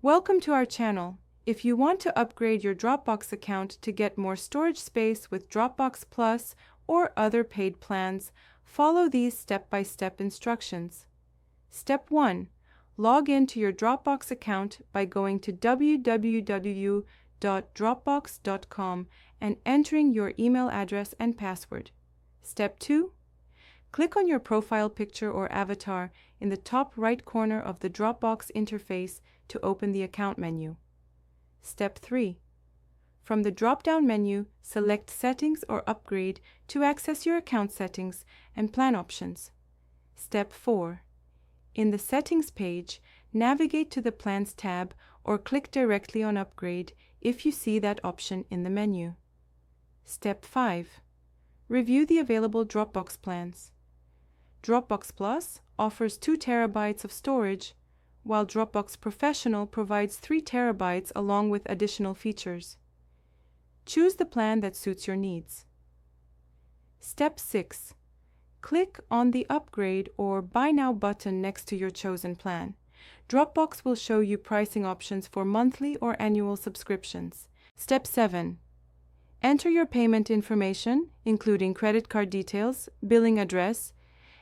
Welcome to our channel. If you want to upgrade your Dropbox account to get more storage space with Dropbox Plus or other paid plans, follow these step-by-step instructions. Step 1. Log into your Dropbox account by going to www.dropbox.com and entering your email address and password. Step 2. Click on your profile picture or avatar in the top right corner of the Dropbox interface to open the account menu. Step 3. From the drop-down menu, select Settings or Upgrade to access your account settings and plan options. Step 4. In the Settings page, navigate to the Plans tab or click directly on Upgrade if you see that option in the menu. Step 5. Review the available Dropbox plans. Dropbox Plus offers 2 TB of storage, while Dropbox Professional provides 3 TB along with additional features. Choose the plan that suits your needs. Step 6. Click on the Upgrade or Buy Now button next to your chosen plan. Dropbox will show you pricing options for monthly or annual subscriptions. Step 7. Enter your payment information, including credit card details, billing address,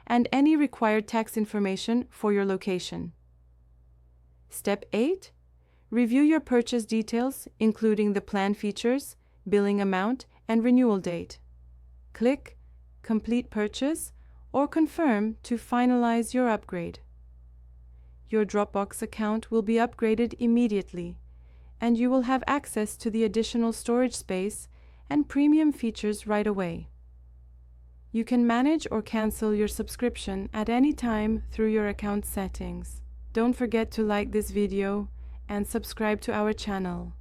and any required tax information for your location. Step 8. Review your purchase details, including the plan features, billing amount, and renewal date. Click Complete Purchase or Confirm to finalize your upgrade. Your Dropbox account will be upgraded immediately, and you will have access to the additional storage space and premium features right away. You can manage or cancel your subscription at any time through your account settings. Don't forget to like this video and subscribe to our channel.